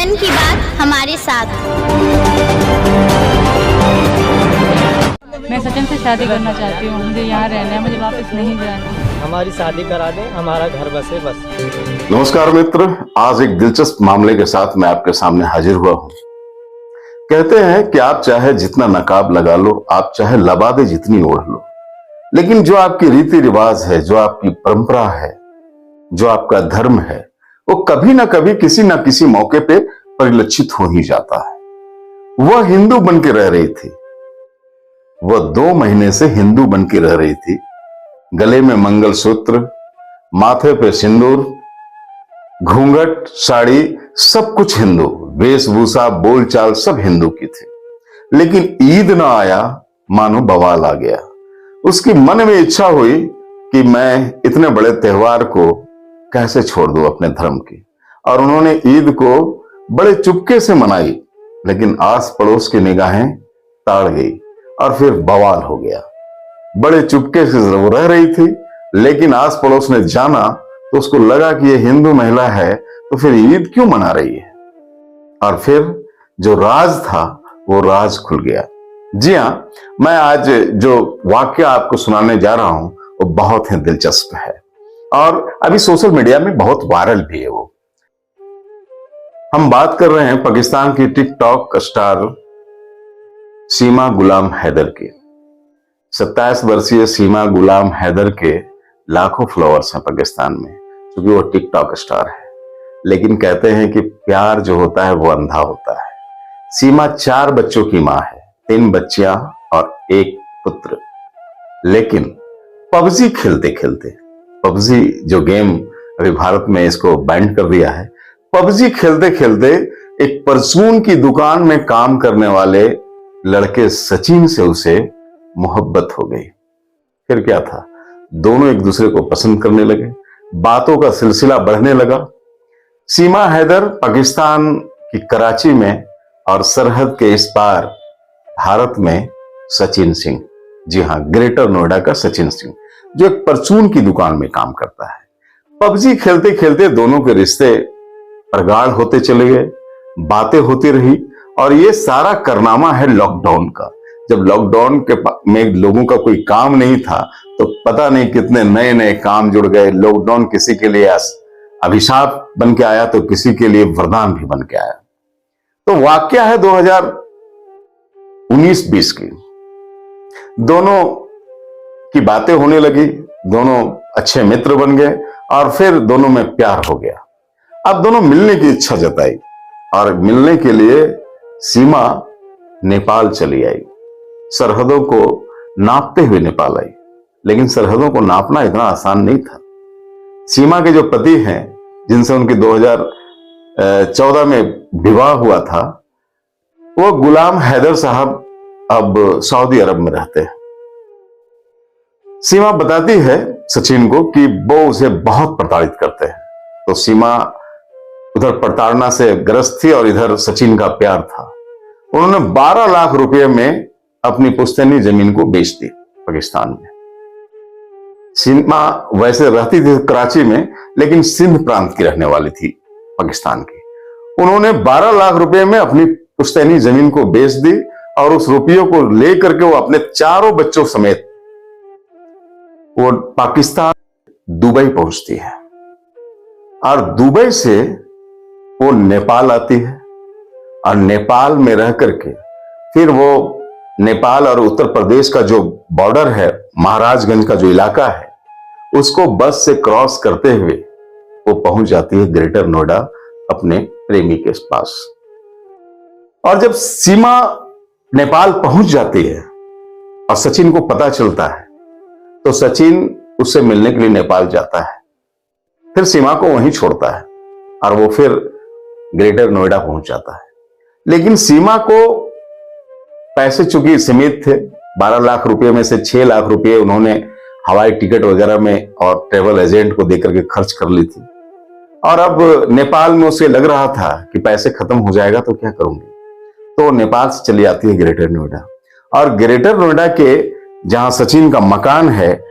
मन की बात हमारे साथ। मैं सचिन से शादी करना चाहती हूँ। मुझे यहाँ रहना है, मुझे वापस नहीं जाना। हमारी शादी करा दें, हमारा घर बसे बस। नमस्कार मित्र, आज एक दिलचस्प मामले के साथ मैं आपके सामने हाजिर हुआ हूँ। कहते हैं कि आप चाहे जितना नकाब लगा लो, आप चाहे लबादे जितनी ओढ़ लो, लेकिन जो आपकी रीति रिवाज है, जो आपकी परंपरा है, जो आपका धर्म है, वो कभी ना कभी किसी ना किसी मौके पे परिलक्षित हो ही जाता है। वह हिंदू बन के रह रही थी, वह 2 महीने से हिंदू बन के रह रही थी। गले में मंगलसूत्र, माथे पे सिंदूर, घूंघट, साड़ी, सब कुछ हिंदू, वेशभूषा, बोलचाल सब हिंदू की थी। लेकिन ईद ना आया, मानो बवाल आ गया। उसकी मन में इच्छा हुई कि मैं इतने बड़े त्योहार को कैसे छोड़ दूं अपने धर्म की, और उन्होंने ईद को बड़े चुपके से मनाई। लेकिन आस पड़ोस की निगाहें ताड़ गई और फिर बवाल हो गया। बड़े चुपके से वो रह रही थी, लेकिन आस पड़ोस ने जाना तो उसको लगा कि ये हिंदू महिला है तो फिर ईद क्यों मना रही है। और फिर जो राज था वो राज खुल गया। जी हां, मैं आज जो वाक्य आपको सुनाने जा रहा हूं वो बहुत ही दिलचस्प है और अभी सोशल मीडिया में बहुत वायरल भी है। वो हम बात कर रहे हैं पाकिस्तान की टिकटॉक स्टार सीमा गुलाम हैदर की। 27 वर्षीय सीमा गुलाम हैदर के लाखों फॉलोअर्स हैं पाकिस्तान में, क्योंकि वो टिकटॉक स्टार है। लेकिन कहते हैं कि प्यार जो होता है वो अंधा होता है। सीमा 4 बच्चों की मां है, 3 बच्चियां और 1 पुत्र। लेकिन पबजी खेलते खेलते, पबजी जो गेम अभी भारत में इसको बैन कर दिया है, पबजी खेलते खेलते एक परचून की दुकान में काम करने वाले लड़के सचिन से उसे मोहब्बत हो गई। फिर क्या था, दोनों एक दूसरे को पसंद करने लगे, बातों का सिलसिला बढ़ने लगा। सीमा हैदर पाकिस्तान की कराची में और सरहद के इस पार भारत में सचिन सिंह, जी हां, ग्रेटर नोएडा का सचिन सिंह, जो एक परचून की दुकान में काम करता है। पबजी खेलते खेलते दोनों के रिश्ते प्रगाढ़ होते चले गए, बातें होती रही। और ये सारा कारनामा है लॉकडाउन का। जब लॉकडाउन के में लोगों का कोई काम नहीं था तो पता नहीं कितने नए नए काम जुड़ गए। लॉकडाउन किसी के लिए अभिशाप बन के आया तो किसी के लिए वरदान भी बन के आया। तो वाकया है 2019-20 की। दोनों की बातें होने लगी, दोनों अच्छे मित्र बन गए और फिर दोनों में प्यार हो गया। अब दोनों मिलने की इच्छा जताई और मिलने के लिए सीमा नेपाल चली आई। सरहदों को नापते हुए नेपाल आई, लेकिन सरहदों को नापना इतना आसान नहीं था। सीमा के जो पति हैं, जिनसे उनकी 2014 में विवाह हुआ था, वो गुलाम हैदर साहब अब सऊदी अरब में रहते हैं। सीमा बताती है सचिन को कि वो उसे बहुत प्रताड़ित करते हैं। तो सीमा उधर प्रताड़ना से ग्रस्त थी और इधर सचिन का प्यार था। उन्होंने 12 लाख रुपए में अपनी पुश्तैनी जमीन को बेच दी पाकिस्तान में। सीमा वैसे रहती थी कराची में, लेकिन सिंध प्रांत की रहने वाली थी पाकिस्तान की। उन्होंने 12 लाख रुपए में अपनी पुश्तैनी जमीन को बेच दी और उस रुपयों को लेकर के वो अपने 4 बच्चों समेत वो पाकिस्तान दुबई पहुंचती है और दुबई से वो नेपाल आती है और नेपाल में रह करके फिर वो नेपाल और उत्तर प्रदेश का जो बॉर्डर है, महाराजगंज का जो इलाका है, उसको बस से क्रॉस करते हुए वो पहुंच जाती है ग्रेटर नोएडा अपने प्रेमी के पास। और जब सीमा नेपाल पहुंच जाती है और सचिन को पता चलता है तो सचिन उससे मिलने के लिए नेपाल जाता है, फिर सीमा को वहीं छोड़ता है और वो फिर ग्रेटर नोएडा पहुंच जाता है। लेकिन सीमा को पैसे चूंकि सीमित थे, 12 लाख रुपए में से 6 लाख रुपए उन्होंने हवाई टिकट वगैरह में और ट्रेवल एजेंट को देकर के खर्च कर ली थी। और अब नेपाल में उसे लग रहा था कि पैसे खत्म हो जाएगा तो क्या करूंगी, तो नेपाल से चली आती है ग्रेटर नोएडा। और ग्रेटर नोएडा के जहां सचिन का मकान है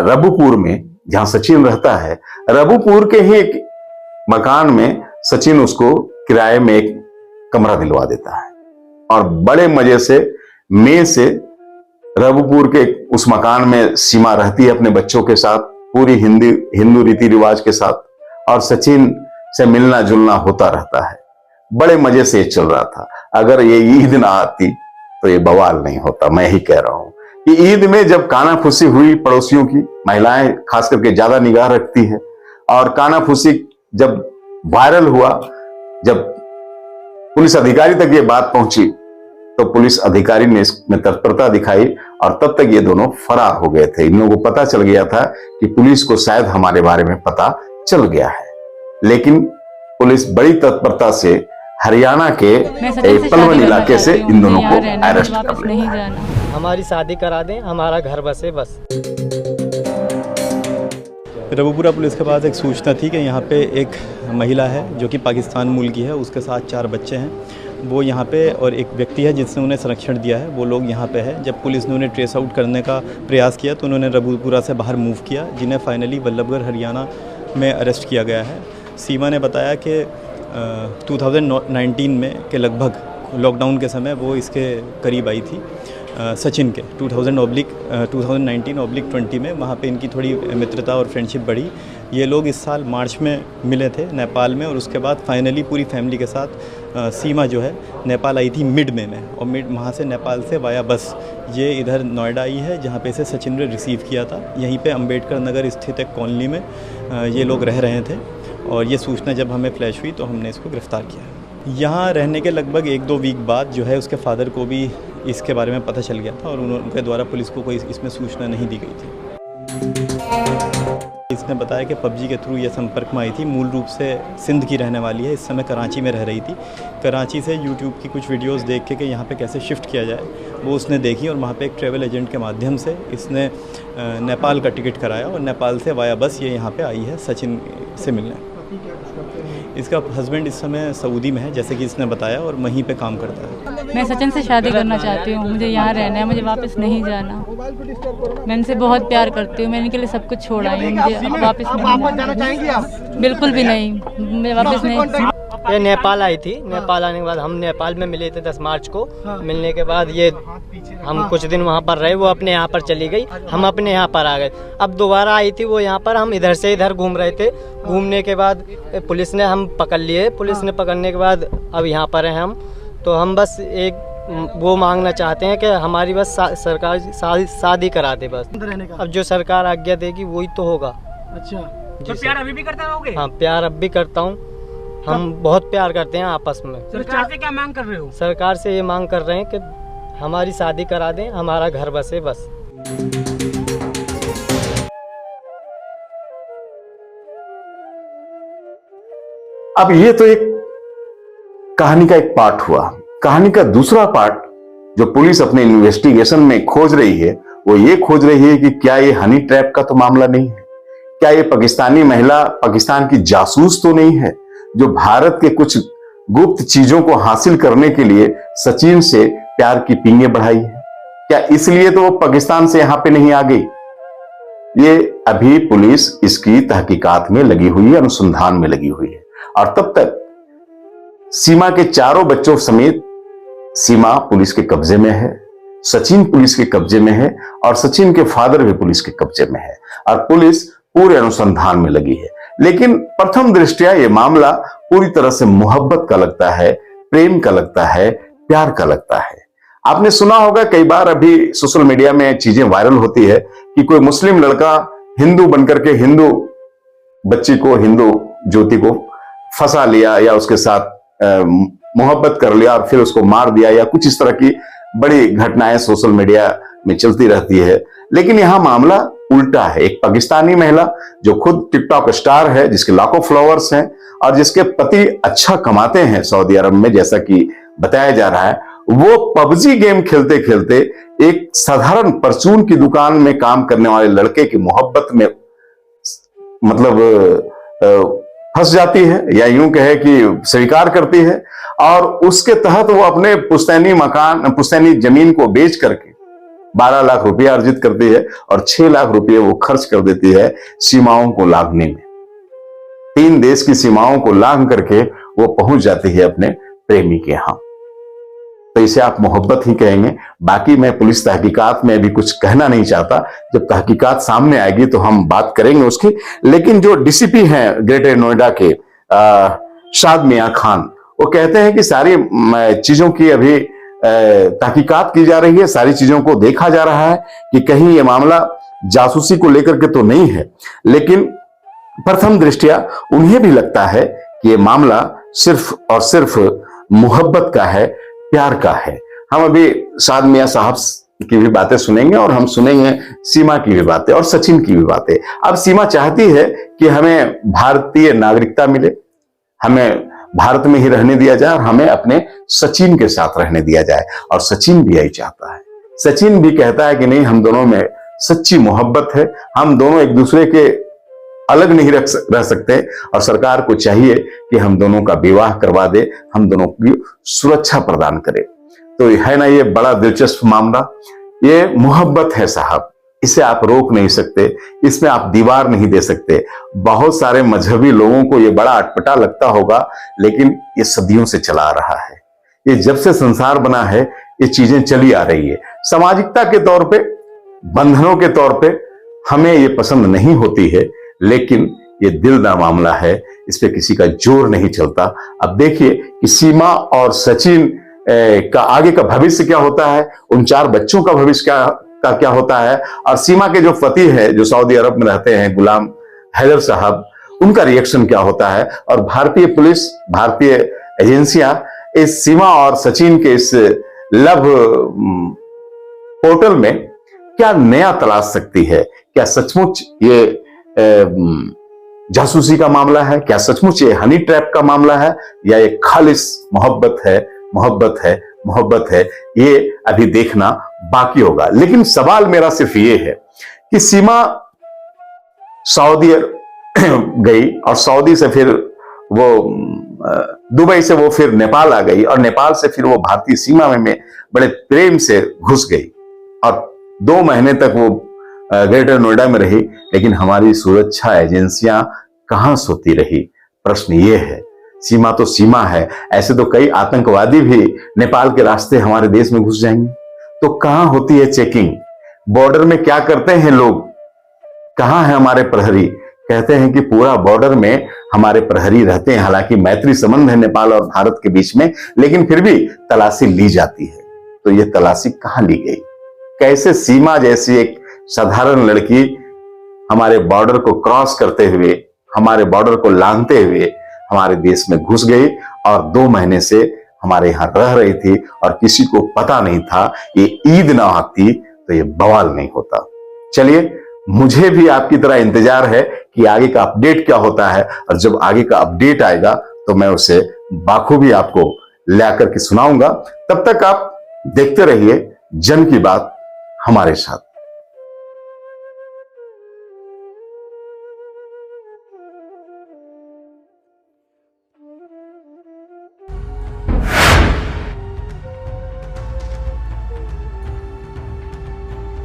रबुपुर में, जहां सचिन रहता है, रबुपुर के ही एक मकान में सचिन उसको किराए में एक कमरा दिलवा देता है और बड़े मजे से मई से रघुपुर के उस मकान में सीमा रहती है अपने बच्चों के साथ, पूरी हिंदू रीति रिवाज के साथ, और सचिन से मिलना जुलना होता रहता है। बड़े मजे से चल रहा था। अगर ये ईद ना आती तो ये बवाल नहीं होता। मैं ही कह रहा हूं कि ईद में जब कानाफूसी हुई पड़ोसियों की, महिलाएं खास करके ज्यादा निगाह रखती है, और कानाफूसी जब वायरल हुआ, जब पुलिस अधिकारी तक ये बात पहुंची तो पुलिस अधिकारी ने इसमें तत्परता दिखाई और तब तक ये दोनों फरार हो गए थे। इन लोगों को पता चल गया था कि पुलिस को शायद हमारे बारे में पता चल गया है, लेकिन पुलिस बड़ी तत्परता से हरियाणा के पलवल इलाके से इन दोनों को अरेस्ट कर लिया। हमारी शादी करा दें, हमारा घर बसे बस। रघुपुरा पुलिस के पास एक सूचना थी कि यहाँ पे एक महिला है जो कि पाकिस्तान मूल की है, उसके साथ 4 बच्चे हैं। वो यहाँ पे, और एक व्यक्ति है जिसने उन्हें संरक्षण दिया है, वो लोग यहाँ पे है। जब पुलिस ने उन्हें ट्रेस आउट करने का प्रयास किया तो उन्होंने रघुपुरा से बाहर मूव किया, जिन्हें फाइनली वल्लभगढ़ हरियाणा में अरेस्ट किया गया है। सीमा ने बताया कि 2019 में के लगभग लॉकडाउन के समय वो इसके करीब आई थी सचिन के 2019/20 में। वहाँ पे इनकी थोड़ी मित्रता और फ्रेंडशिप बढ़ी। ये लोग इस साल मार्च में मिले थे नेपाल में, और उसके बाद फाइनली पूरी फैमिली के साथ सीमा जो है नेपाल आई थी मिड में, और वहाँ से नेपाल से वाया बस ये इधर नोएडा आई है, जहाँ पे इसे सचिन ने रिसीव किया था। यहीं पे अंबेडकर नगर स्थित एक कॉलोनी में ये लोग रह रहे थे, और ये सूचना जब हमें फ्लैश हुई तो हमने इसको गिरफ़्तार किया। यहाँ रहने के लगभग 1-2 वीक बाद जो है उसके फादर को भी इसके बारे में पता चल गया था, और उनके द्वारा पुलिस को कोई इसमें सूचना नहीं दी गई थी। इसने बताया कि पबजी के थ्रू ये संपर्क में आई थी। मूल रूप से सिंध की रहने वाली है, इस समय कराची में रह रही थी। कराची से यूट्यूब की कुछ वीडियोस देख के कि यहाँ पे कैसे शिफ्ट किया जाए वो उसने देखी, और वहाँ पे एक ट्रैवल एजेंट के माध्यम से इसने नेपाल का टिकट कराया, और नेपाल से वाया बस ये यहाँ पर आई है सचिन से मिलने। इसका हस्बैंड इस समय सऊदी में है, जैसे कि इसने बताया, और वहीं पे काम करता है। मैं सचिन से शादी करना चाहती हूँ, मुझे यहाँ रहना है, मुझे वापस नहीं जाना। मैं इनसे बहुत प्यार करती हूँ, मैं इनके लिए सब कुछ छोड़ आई हूँ, मुझे वापस नहीं जाना चाहेंगी आप? बिल्कुल भी नहीं, मैं वापस नहीं। ये नेपाल आई थी, नेपाल आने के बाद हम नेपाल में मिले थे 10 मार्च को। मिलने के बाद ये हम कुछ दिन वहाँ पर रहे, वो अपने यहाँ पर चली गई, हम अपने यहाँ पर आ गए। अब दोबारा आई थी वो यहाँ पर, हम इधर से इधर घूम रहे थे। घूमने के बाद पुलिस ने हम पकड़ लिए। पुलिस ने पकड़ने के बाद अब यहाँ पर हैं हम। तो हम बस एक वो मांगना चाहते हैं कि हमारी बस सरकार शादी करा दे बस। अब जो सरकार आज्ञा देगी वही तो होगा। अच्छा, तो प्यार अभी भी करते रहोगे? हाँ, प्यार अब भी करता हूँ। हम बहुत प्यार करते हैं आपस में। सरकार से क्या मांग कर रहे हो? सरकार से ये मांग कर रहे हैं कि हमारी शादी करा दें, हमारा घर बसे बस। अब ये तो एक कहानी का एक पार्ट हुआ। कहानी का दूसरा पार्ट जो पुलिस अपने इन्वेस्टिगेशन में खोज रही है, वो ये खोज रही है कि क्या ये हनी ट्रैप का तो मामला नहीं है, क्या ये पाकिस्तानी महिला पाकिस्तान की जासूस तो नहीं है, जो भारत के कुछ गुप्त चीजों को हासिल करने के लिए सचिन से प्यार की पींगे बढ़ाई है। क्या इसलिए तो वो पाकिस्तान से यहां पे नहीं आ गई? ये अभी पुलिस इसकी तहकीकात में लगी हुई है, अनुसंधान में लगी हुई है। और तब तक सीमा के 4 बच्चों समेत सीमा पुलिस के कब्जे में है, सचिन पुलिस के कब्जे में है, और सचिन के फादर भी पुलिस के कब्जे में है, और पुलिस पूरे अनुसंधान में लगी है। लेकिन प्रथम दृष्टया यह मामला पूरी तरह से मोहब्बत का लगता है, प्रेम का लगता है, प्यार का लगता है। आपने सुना होगा कई बार अभी सोशल मीडिया में चीजें वायरल होती है कि कोई मुस्लिम लड़का हिंदू बनकर के हिंदू बच्ची को, हिंदू ज्योति को फंसा लिया, या उसके साथ मोहब्बत कर लिया और फिर उसको मार दिया, या कुछ इस तरह की बड़ी घटनाएं सोशल मीडिया में चलती रहती है। लेकिन यहां मामला उल्टा है। एक पाकिस्तानी महिला जो खुद टिकटॉक स्टार है, जिसके लाखों फॉलोअर्स हैं, और जिसके पति अच्छा कमाते हैं सऊदी अरब में, जैसा कि बताया जा रहा है, वो पबजी गेम खेलते खेलते एक साधारण परचून की दुकान में काम करने वाले लड़के की मोहब्बत में मतलब फंस जाती है, या यूं कहे कि स्वीकार करती है, और उसके तहत वो अपने पुश्तैनी जमीन को बेच करके 12 लाख रुपया अर्जित करती है, और 6 लाख रुपये वो खर्च कर देती है सीमाओं को लांघने में। 3 देश की सीमाओं को लांघ करके वो पहुंच जाती है अपने प्रेमी के यहाँ। तो इसे आप मोहब्बत ही कहेंगे। बाकी मैं पुलिस तहकीकात में अभी कुछ कहना नहीं चाहता, जब तहकीकात सामने आएगी तो हम बात करेंगे उसकी। लेकिन जो डीसीपी हैं ग्रेटर नोएडा के शाद मियां खान, वो कहते हैं कि सारी चीजों की अभी तहकीकात की जा रही है, सारी चीजों को देखा जा रहा है कि कहीं ये मामला जासूसी को लेकर के तो नहीं है। लेकिन प्रथम दृष्टया उन्हें भी लगता है कि ये मामला सिर्फ और सिर्फ मोहब्बत का है, प्यार का है। हम अभी शाद मियां साहब की भी बातें सुनेंगे और हम सुनेंगे सीमा की भी बातें और सचिन की भी बातें। अब सीमा चाहती है कि हमें भारतीय नागरिकता मिले, हमें भारत में ही रहने दिया जाए और हमें अपने सचिन के साथ रहने दिया जाए, और सचिन भी यही चाहता है। सचिन भी कहता है कि नहीं, हम दोनों में सच्ची मोहब्बत है, हम दोनों एक दूसरे के अलग नहीं रह सकते, और सरकार को चाहिए कि हम दोनों का विवाह करवा दे, हम दोनों की सुरक्षा प्रदान करे। तो है ना, ये बड़ा दिलचस्प मामला। ये मोहब्बत है साहब, इसे आप रोक नहीं सकते, इसमें आप दीवार नहीं दे सकते। बहुत सारे मजहबी लोगों को ये बड़ा अटपटा लगता होगा, लेकिन ये सदियों से चला आ रहा है। ये जब से संसार बना है ये चीजें चली आ रही है। सामाजिकता के तौर पे, बंधनों के तौर पे हमें ये पसंद नहीं होती है, लेकिन ये दिल का मामला है, इस पे किसी का जोर नहीं चलता। अब देखिए कि सीमा और सचिन का आगे का भविष्य क्या होता है, उन 4 बच्चों का भविष्य क्या होता है, और सीमा के जो पति है जो सऊदी अरब में रहते हैं गुलाम हैदर साहब, उनका रिएक्शन क्या होता है, और भारतीय पुलिस, भारतीय एजेंसियां इस सीमा और सचिन के इस लव पोर्टल में क्या नया तलाश सकती है। क्या सचमुच ये जासूसी का मामला है, क्या सचमुच ये हनी ट्रैप का मामला है, या ये खालिस मोहब्बत है, मोहब्बत है, मोहब्बत है। ये अभी देखना बाकी होगा। लेकिन सवाल मेरा सिर्फ ये है कि सीमा सऊदी गई, और सऊदी से फिर वो दुबई से वो फिर नेपाल आ गई, और नेपाल से फिर वो भारतीय सीमा में बड़े प्रेम से घुस गई, और 2 महीने तक वो ग्रेटर नोएडा में रही। लेकिन हमारी सुरक्षा एजेंसियां कहां सोती रही, प्रश्न ये है। सीमा तो सीमा है, ऐसे तो कई आतंकवादी भी नेपाल के रास्ते हमारे देश में घुस जाएंगे, तो कहां होती है चेकिंग? बॉर्डर में क्या करते हैं लोग, कहां है हमारे प्रहरी? कहते हैं कि पूरा बॉर्डर में हमारे प्रहरी रहते हैं। हालांकि मैत्री संबंध है नेपाल और भारत के बीच में, लेकिन फिर भी तलाशी ली जाती है। तो यह तलाशी कहां ली गई? कैसे सीमा जैसी एक साधारण लड़की हमारे बॉर्डर को क्रॉस करते हुए, हमारे बॉर्डर को लांघते हुए हमारे देश में घुस गई, और 2 महीने से हमारे यहां रह रही थी, और किसी को पता नहीं था। ये ईद ना आती तो ये बवाल नहीं होता। चलिए, मुझे भी आपकी तरह इंतजार है कि आगे का अपडेट क्या होता है, और जब आगे का अपडेट आएगा तो मैं उसे बाखूबी आपको ला करके सुनाऊंगा। तब तक आप देखते रहिए जन की बात हमारे साथ।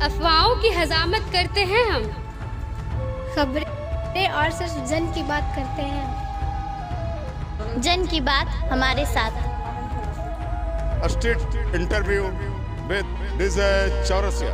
अफवाहों की हजामत करते हैं हम, खबरें और सिर्फ जन की बात करते हैं। जन की बात हमारे साथ। A state interview with Vijay Chaurasia.